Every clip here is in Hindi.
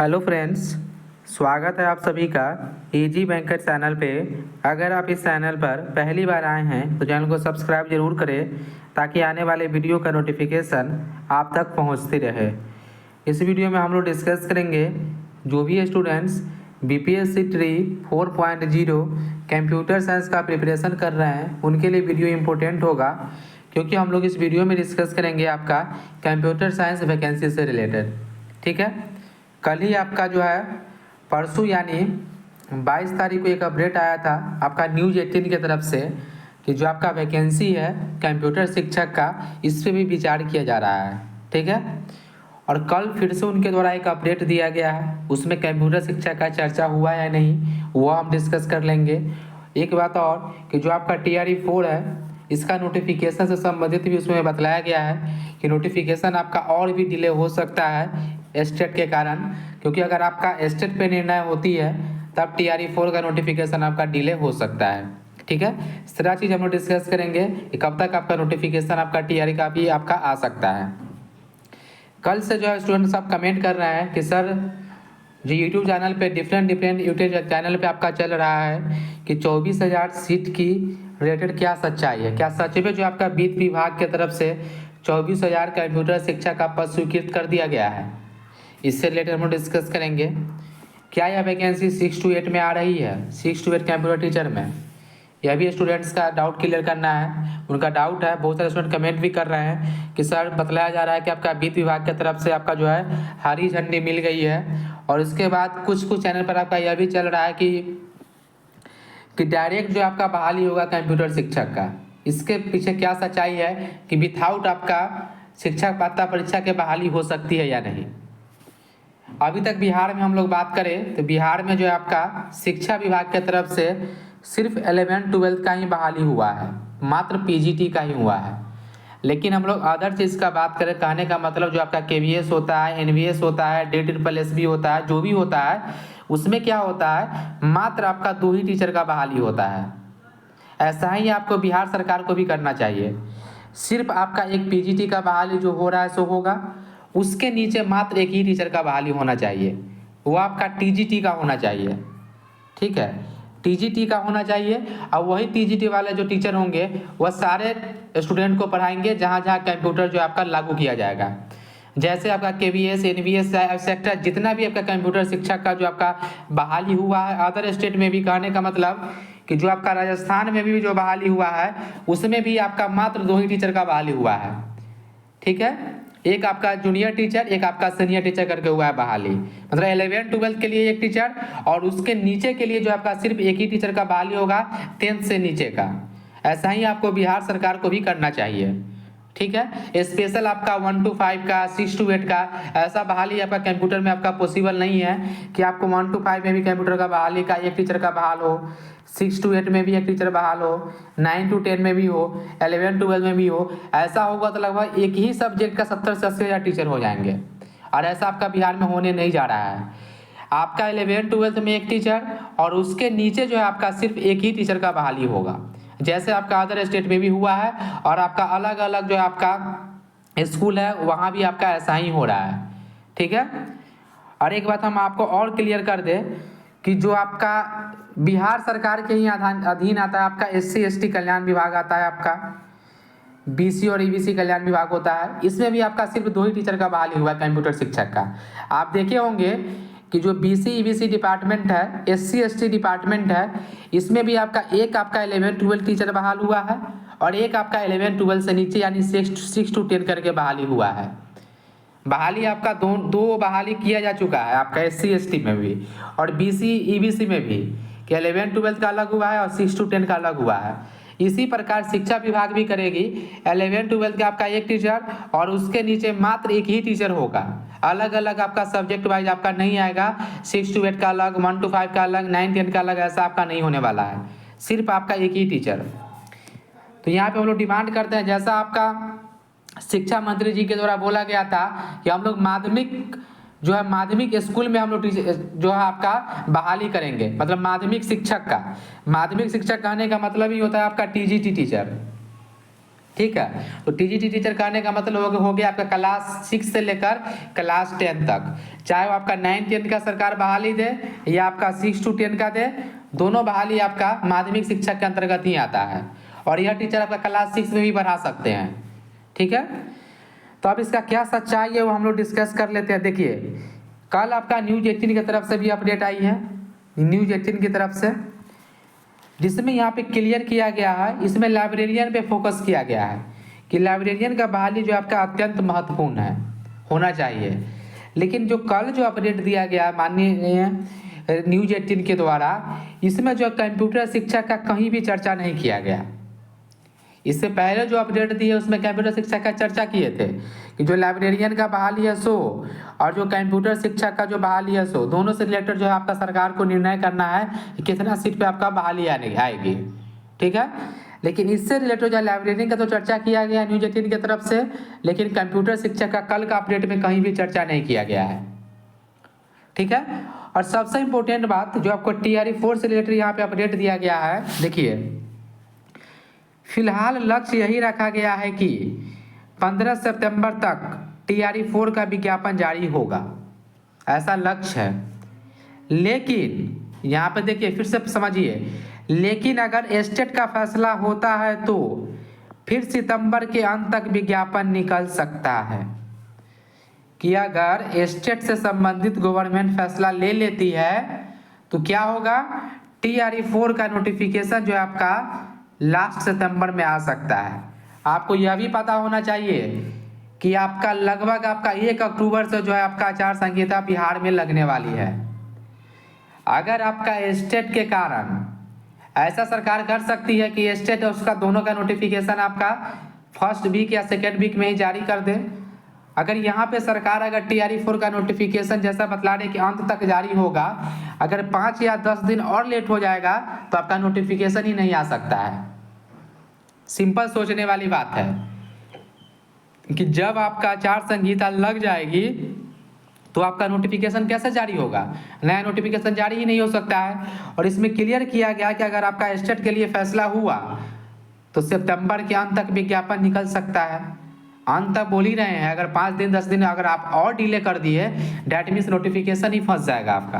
हेलो फ्रेंड्स, स्वागत है आप सभी का इजी बैंकर चैनल पे। अगर आप इस चैनल पर पहली बार आए हैं तो चैनल को सब्सक्राइब जरूर करें ताकि आने वाले वीडियो का नोटिफिकेशन आप तक पहुंचती रहे। इस वीडियो में हम लोग डिस्कस करेंगे जो भी students BPSC tree 4.0 computer science का प्रिपरेशन कर रहे हैं उनके लिए वीडियो इम्पोर्टेंट होगा, क्योंकि हम लोग इस वीडियो में डिस्कस करेंगे आपका कंप्यूटर साइंस वैकेंसी से रिलेटेड। ठीक है, कल ही आपका जो है परसों यानी 22 तारीख को एक अपडेट आया था आपका न्यूज़ 18 की तरफ से कि जो आपका वैकेंसी है कंप्यूटर शिक्षक का, इस पर भी विचार किया जा रहा है। ठीक है, और कल फिर से उनके द्वारा एक अपडेट दिया गया है, उसमें कंप्यूटर शिक्षा का चर्चा हुआ या नहीं वो हम डिस्कस कर लेंगे। एक बात और कि जो आपका TRE 4 है इसका नोटिफिकेशन से संबंधित भी उसमें बतलाया गया है कि नोटिफिकेशन आपका और भी डिले हो सकता है स्टेट के कारण, क्योंकि अगर आपका स्टेट पे निर्णय होती है तब TRE 4 का नोटिफिकेशन आपका डिले हो सकता है। ठीक है, इस तरह चीज़ हम लोग डिस्कस करेंगे कि कब तक आपका नोटिफिकेशन आपका TRE का भी आपका आ सकता है। कल से जो है स्टूडेंट्स आप कमेंट कर रहे हैं कि सर जो यूट्यूब चैनल पे डिफरेंट यूट्यूब चैनल पे आपका चल रहा है कि 24,000 सीट की रिलेटेड क्या सच्चाई है, क्या सच में जो आपका वित्त विभाग की तरफ से 24,000 कंप्यूटर शिक्षा का पद स्वीकृत कर दिया गया है। इससे रिलेटेड हम लोग डिस्कस करेंगे। क्या यह वैकेंसी 6 to 8 में आ रही है, 6 to 8 कंप्यूटर टीचर में, यह भी स्टूडेंट्स का डाउट क्लियर करना है। उनका डाउट है, बहुत सारे स्टूडेंट कमेंट भी कर रहे हैं कि सर बतलाया जा रहा है कि आपका वित्त विभाग की तरफ से आपका जो है हरी झंडी मिल गई है, और इसके बाद कुछ चैनल पर आपका यह भी चल रहा है कि डायरेक्ट जो आपका बहाली होगा कंप्यूटर शिक्षक का। इसके पीछे क्या सच्चाई है कि विथआउट आपका शिक्षक पात्रता परीक्षा के बहाली हो सकती है या नहीं। अभी तक बिहार में हम लोग बात करें तो बिहार में जो है आपका शिक्षा विभाग की तरफ से सिर्फ 11-12 का ही बहाली हुआ है, मात्र PGT का ही हुआ है। लेकिन हम लोग अदर चीज़ का बात करें, कहने का मतलब जो आपका KVS होता है, NVS होता है, DSSS होता है, जो भी होता है उसमें क्या होता है, मात्र आपका 2 ही टीचर का बहाली होता है। ऐसा ही आपको बिहार सरकार को भी करना चाहिए। सिर्फ आपका एक PGT का बहाली जो हो रहा है सो होगा, उसके नीचे मात्र एक ही टीचर का बहाली होना चाहिए, वो आपका TGT का होना चाहिए। ठीक है, TGT का होना चाहिए, और वही TGT वाले जो टीचर होंगे वह सारे स्टूडेंट को पढ़ाएंगे जहाँ जहाँ कंप्यूटर जो आपका लागू किया जाएगा। जैसे आपका KVS, NVS सेक्टर जितना भी आपका कंप्यूटर शिक्षा का जो आपका बहाली हुआ है अदर स्टेट में भी, कहने का मतलब कि जो आपका राजस्थान में भी जो बहाली हुआ है उसमें भी आपका मात्र 2 ही टीचर का बहाली हुआ है। ठीक है, एक आपका जूनियर टीचर, एक आपका सीनियर टीचर करके हुआ है बहाली, मतलब 11-12 के लिए एक टीचर, और उसके नीचे के लिए जो आपका सिर्फ एक ही टीचर का बहाली होगा 10th से नीचे का। ऐसा ही आपको बिहार सरकार को भी करना चाहिए। ठीक है, स्पेशल आपका 1 to 5 का, 6 to 8 का ऐसा बहाली आपका कंप्यूटर में आपका पॉसिबल नहीं है कि आपको 1 to 5 में भी कंप्यूटर का बहाली का एक टीचर का बहाल हो, 6 to 8 में भी एक टीचर बहाल हो, 9 to 10 में भी हो, 11-12 में भी हो। ऐसा होगा तो लगभग एक ही सब्जेक्ट का 70 से 80 हज़ार टीचर हो जाएंगे, और ऐसा आपका बिहार में होने नहीं जा रहा है। आपका 11-12 में एक टीचर और उसके नीचे जो है आपका सिर्फ एक ही टीचर का बहाली होगा, जैसे आपका अदर स्टेट में भी हुआ है, और आपका अलग अलग जो आपका स्कूल है वहाँ भी आपका ऐसा ही हो रहा है। ठीक है, और एक बात हम आपको और क्लियर कर दें कि जो आपका बिहार सरकार के ही अधीन आता है आपका SC ST कल्याण विभाग आता है, आपका BC और EBC कल्याण विभाग होता है, इसमें भी आपका सिर्फ 2 ही टीचर का बहाली हुआ है कंप्यूटर शिक्षक का। आप देखे होंगे कि जो BC EBC डिपार्टमेंट है, SC ST डिपार्टमेंट है, इसमें भी आपका एक आपका 11-12 टीचर बहाल हुआ है, और एक आपका 11-12 से नीचे यानी 6 to 10 करके बहाली हुआ है। बहाली आपका दो बहाली किया जा चुका है आपका SC ST में भी और BC EBC में भी, कि 11-12 का अलग हुआ है और 6 to 10 का अलग हुआ है। इसी प्रकार शिक्षा विभाग भी करेगी, 11-12 का आपका एक टीचर और उसके नीचे मात्र एक ही टीचर होगा, अलग अलग आपका सब्जेक्ट वाइज आपका नहीं आएगा। 6 to 8 का अलग, 1 to 5 का अलग, 9-10 का अलग, ऐसा आपका नहीं होने वाला है, सिर्फ आपका एक ही टीचर। तो यहाँ पे हम लोग डिमांड करते हैं, जैसा आपका शिक्षा मंत्री जी के द्वारा बोला गया था कि हम लोग माध्यमिक स्कूल में हम लोग जो है आपका बहाली करेंगे, मतलब माध्यमिक शिक्षक का। माध्यमिक शिक्षक कहने का मतलब ही होता है आपका TGT टीचर। ठीक है। तो टीजीटी टीचर कहने का मतलब हो गया आपका क्लास 6 से लेकर क्लास 10 तक, चाहे वो आपका 9-10 का सरकार बहाली दे या आपका 6 to 10 का दे, दोनों बहाली आपका माध्यमिक शिक्षा के अंतर्गत ही आता है। और यह टीचर आपका क्लास 6 में भी बढ़ा सकते हैं, ठीक है। तो अब इसका क्या सच्चाई है वो हम लोग डिस्कस कर लेते हैं। देखिए, कल आपका न्यूज़ 18 की तरफ से भी अपडेट आई है, न्यूज़ 18 की तरफ से, जिसमें यहाँ पे क्लियर किया गया है, इसमें लाइब्रेरियन पे फोकस किया गया है कि लाइब्रेरियन का बहाली जो आपका अत्यंत महत्वपूर्ण है, होना चाहिए। लेकिन जो कल जो अपडेट दिया गया माननीय न्यूज़ 18 के द्वारा, इसमें जो कंप्यूटर शिक्षा का कहीं भी चर्चा नहीं किया गया। इससे पहले जो अपडेट दिए उसमें कंप्यूटर शिक्षा का चर्चा किए थे कि जो लाइब्रेरियन का बहाली है सो और जो कंप्यूटर शिक्षा का जो बहाली है सो, दोनों से रिलेटेड जो है आपका सरकार को निर्णय करना है कि कितना सीट पे आपका बहाली आएगी, ठीक है। लेकिन इससे रिलेटेड जो लाइब्रेरियन का तो चर्चा किया गया न्यूज़ 18 की तरफ से, लेकिन कंप्यूटर शिक्षा का कल का अपडेट में कहीं भी चर्चा नहीं किया गया है, ठीक है। और सबसे इंपॉर्टेंट बात जो आपको TRE 4 से रिलेटेड यहाँ पे अपडेट दिया गया है, देखिए फिलहाल लक्ष्य यही रखा गया है कि 15 सितंबर तक TRE 4 का विज्ञापन जारी होगा, ऐसा लक्ष्य है। लेकिन यहाँ पे देखिए फिर से समझिए, लेकिन अगर स्टेट का फैसला होता है तो फिर सितंबर के अंत तक विज्ञापन निकल सकता है। कि अगर स्टेट से संबंधित गवर्नमेंट फैसला ले लेती है तो क्या होगा, TRE 4 का नोटिफिकेशन जो है आपका लास्ट सितंबर में आ सकता है। आपको यह भी पता होना चाहिए कि आपका लगभग आपका 1 अक्टूबर से जो है आपका आचार संहिता बिहार में लगने वाली है। अगर आपका स्टेट के कारण ऐसा सरकार कर सकती है कि स्टेट उसका दोनों का नोटिफिकेशन आपका फर्स्ट वीक या सेकेंड वीक में ही जारी कर दे। अगर यहाँ पे सरकार अगर TRE 4 का नोटिफिकेशन जैसा बतला रहे कि अंत तक जारी होगा, अगर 5 या 10 दिन और लेट हो जाएगा तो आपका नोटिफिकेशन ही नहीं आ सकता है। सिंपल सोचने वाली बात है कि जब आपका आचार संहिता लग जाएगी तो आपका नोटिफिकेशन कैसे जारी होगा, नया नोटिफिकेशन जारी ही नहीं हो सकता है। और इसमें क्लियर किया गया कि अगर आपका स्टेट के लिए फैसला हुआ तो सितंबर के अंत तक विज्ञापन निकल सकता है। अंत तक बोल ही रहे हैं, अगर 5 दिन 10 दिन अगर आप और डिले कर दिए डैट मीन्स नोटिफिकेशन ही फंस जाएगा आपका।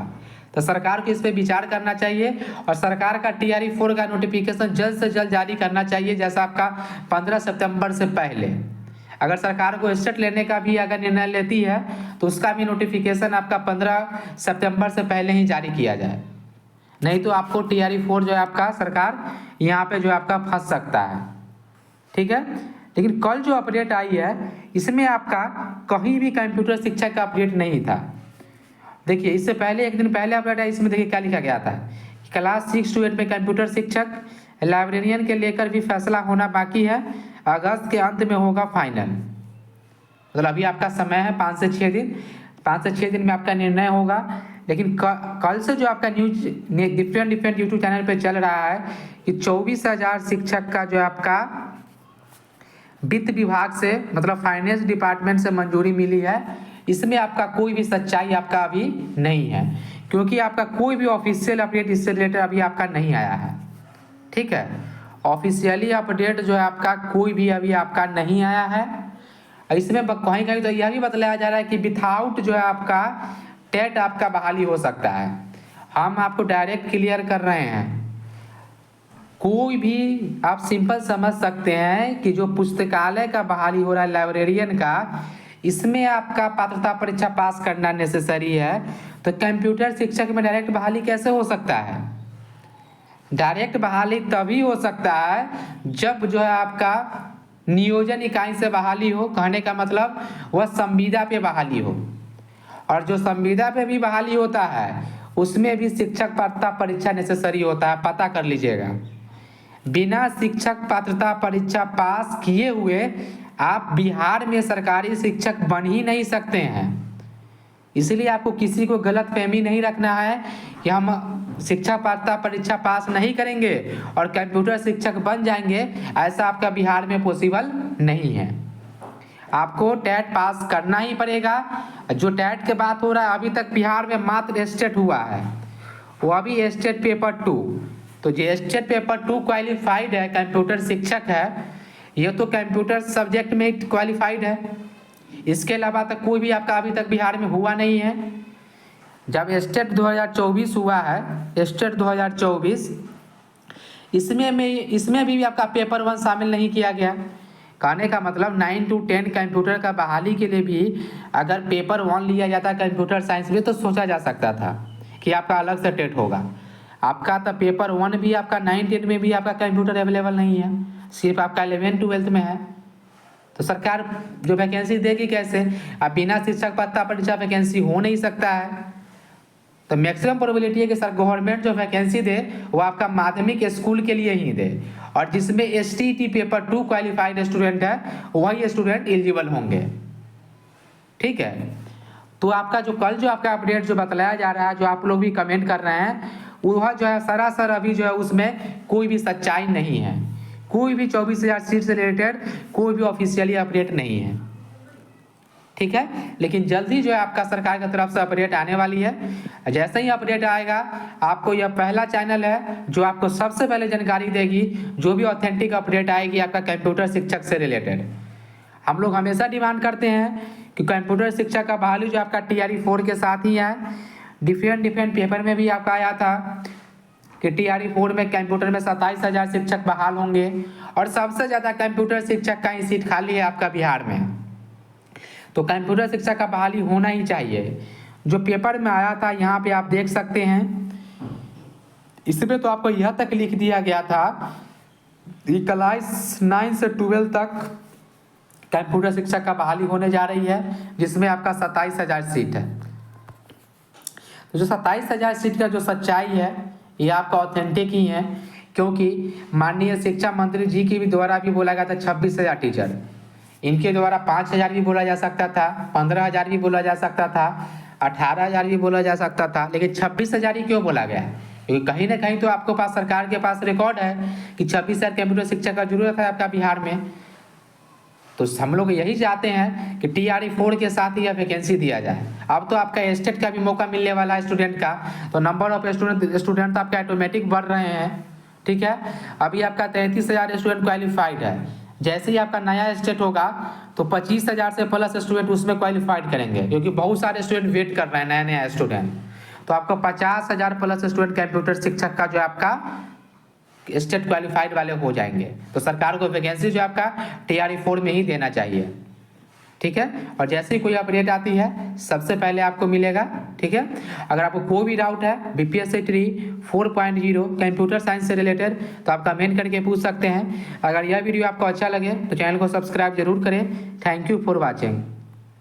तो सरकार को इस पर विचार करना चाहिए और सरकार का TRE 4 का नोटिफिकेशन जल्द से जल्द जारी करना चाहिए, जैसा आपका 15 सितंबर से पहले। अगर सरकार को स्टेट लेने का भी अगर निर्णय लेती है तो उसका भी नोटिफिकेशन आपका 15 सितंबर से पहले ही जारी किया जाए, नहीं तो आपको TRE 4 जो है आपका सरकार यहाँ पे जो है आपका फंस सकता है, ठीक है। लेकिन कल जो अपडेट आई है इसमें आपका कहीं भी कंप्यूटर शिक्षा का अपडेट नहीं था। देखिए इससे पहले एक दिन पहले अपडेट आई, इसमें देखिए क्या लिखा गया था कि क्लास 6 to 8 में कंप्यूटर शिक्षक लाइब्रेरियन के लेकर भी फैसला होना बाकी है, अगस्त के अंत में होगा फाइनल। मतलब अभी आपका समय है 5 से 6 दिन, 5 से 6 दिन में आपका निर्णय होगा। लेकिन कल से जो आपका न्यूज डिफरेंट यूट्यूब चैनल पे चल रहा है कि 24,000 शिक्षक का जो आपका वित्त विभाग से मतलब फाइनेंस डिपार्टमेंट से मंजूरी मिली है। इसमें आपका कोई भी सच्चाई आपका अभी नहीं है, क्योंकि आपका कोई भी ऑफिशियल अपडेट इससे रिलेटेड अभी आपका नहीं आया है, ठीक है। ऑफिशियली अपडेट जो है आपका कोई भी अभी आपका नहीं आया है। इसमें कहीं कहीं तो यह भी बतलाया जा रहा है कि विथआउट जो है आपका टेट आपका बहाली हो सकता है। हम आपको डायरेक्ट क्लियर कर रहे हैं, कोई भी आप सिंपल समझ सकते हैं कि जो पुस्तकालय का बहाली हो रहा है लाइब्रेरियन का, इसमें आपका पात्रता परीक्षा पास करना नेसेसरी है। तो कंप्यूटर शिक्षक में डायरेक्ट बहाली कैसे हो सकता है? डायरेक्ट बहाली तभी हो सकता है जब जो है आपका नियोजन इकाई से बहाली हो। कहने का मतलब वह संविदा पे बहाली हो, और जो संविदा पे भी बहाली होता है उसमें भी शिक्षक पात्रता परीक्षा नेसेसरी होता है, पता कर लीजिएगा। बिना शिक्षक पात्रता परीक्षा पास किए हुए आप बिहार में सरकारी शिक्षक बन ही नहीं सकते हैं। इसलिए आपको किसी को गलत फहमी नहीं रखना है कि हम शिक्षक पात्रता परीक्षा पास नहीं करेंगे और कंप्यूटर शिक्षक बन जाएंगे, ऐसा आपका बिहार में पॉसिबल नहीं है। आपको टेट पास करना ही पड़ेगा। जो टेट की बात हो रहा है, अभी तक बिहार में मात्र स्टेट हुआ है, वो अभी स्टेट पेपर 2। तो जो स्टेट पेपर 2 क्वालिफाइड है कंप्यूटर शिक्षक है, ये तो कंप्यूटर सब्जेक्ट में क्वालिफाइड है, इसके अलावा तक कोई भी आपका अभी तक बिहार में हुआ नहीं है। जब स्टेट 2024 हुआ है, स्टेट 2024, इसमें भी आपका पेपर 1 शामिल नहीं किया गया। कहने का मतलब 9 to 10 कंप्यूटर का बहाली के लिए भी अगर पेपर 1 लिया जाता कंप्यूटर साइंस में तो सोचा जा सकता था कि आपका अलग से टेट होगा। आपका तो पेपर 1 भी आपका 9, 10 में भी आपका कंप्यूटर अवेलेबल नहीं है, सिर्फ आपका 11, 12 में है। तो सरकार जो वैकेंसी देगी कैसे? अब बिना शिक्षक पात्रता परीक्षा वैकेंसी हो नहीं सकता है। तो मैक्सिमम प्रोबेबिलिटी है कि सर गवर्नमेंट जो वैकेंसी दे वो आपका माध्यमिक स्कूल के लिए ही दे, और जिसमें STT पेपर 2 क्वालिफाइड स्टूडेंट है वही स्टूडेंट एलिजिबल होंगे। ठीक है, तो आपका जो कल जो आपका अपडेट जो बतलाया जा रहा है, जो आप लोग भी कमेंट कर रहे हैं, वह जो है सरासर अभी जो है उसमें कोई भी सच्चाई नहीं है। कोई भी 24,000 सीट से रिलेटेड कोई भी ऑफिशियली अपडेट नहीं है। ठीक है, लेकिन जल्दी जो है आपका सरकार की तरफ से अपडेट आने वाली है। जैसे ही अपडेट आएगा, आपको यह पहला चैनल है जो आपको सबसे पहले जानकारी देगी जो भी ऑथेंटिक अपडेट आएगी आपका कंप्यूटर शिक्षक से रिलेटेड। हम लोग हमेशा डिमांड करते हैं कि कंप्यूटर शिक्षक का बहाली जो आपका TRE 4 के साथ ही है। डिफरेंट पेपर में भी आपका आया था कि TRE 4 में कंप्यूटर में 27,000 शिक्षक बहाल होंगे, और सबसे ज़्यादा कंप्यूटर शिक्षक का ही सीट खाली है आपका बिहार में। तो कंप्यूटर शिक्षा का बहाली होना ही चाहिए। जो पेपर में आया था यहाँ पे आप देख सकते हैं, इसमें तो आपको यह तक लिख दिया गया था कि क्लास 9 से 12 तक कंप्यूटर शिक्षा का बहाली होने जा रही है, जिसमें आपका 27,000 सीट है। तो जो 27,000 सीट का जो सच्चाई है ये आपका ऑथेंटिक ही है, क्योंकि माननीय शिक्षा मंत्री जी के भी द्वारा भी बोला गया था 26,000 टीचर, इनके द्वारा 5,000 भी बोला जा सकता था, 15,000 भी बोला जा सकता था, 18,000 भी बोला जा सकता था, लेकिन 26,000 ही क्यों बोला गया? क्योंकि कहीं ना कहीं तो आपके पास सरकार के पास रिकॉर्ड है कि 26,000 कंप्यूटर शिक्षा का जरूरत है आपका बिहार में। तो हम लोग यही चाहते हैं कि TRE 4 के साथ ही यह वैकेंसी दिया जाए। अब तो आपका स्टेट का भी मौका मिलने वाला है स्टूडेंट का, तो नंबर ऑफ स्टूडेंट आपका ऑटोमेटिक बढ़ रहे हैं। ठीक है, अभी आपका 33,000 स्टूडेंट क्वालिफाइड है। जैसे ही आपका नया स्टेट होगा तो 25,000 से प्लस स्टूडेंट उसमें क्वालिफाइड करेंगे, क्योंकि बहुत सारे स्टूडेंट वेट कर रहे हैं नया स्टूडेंट। तो आपको 50,000 प्लस स्टूडेंट कंप्यूटर शिक्षक का जो आपका स्टेट क्वालिफाइड वाले हो जाएंगे। तो सरकार को वैकेंसी जो आपका TRE 4 में ही देना चाहिए। ठीक है, और जैसे ही कोई अपडेट आती है सबसे पहले आपको मिलेगा। ठीक है, अगर आपको कोई भी डाउट है BPSC TRE 4.0 कंप्यूटर साइंस से रिलेटेड तो आप कमेंट करके पूछ सकते हैं। अगर यह वीडियो आपको अच्छा लगे तो चैनल को सब्सक्राइब जरूर करें। Thank you for watching.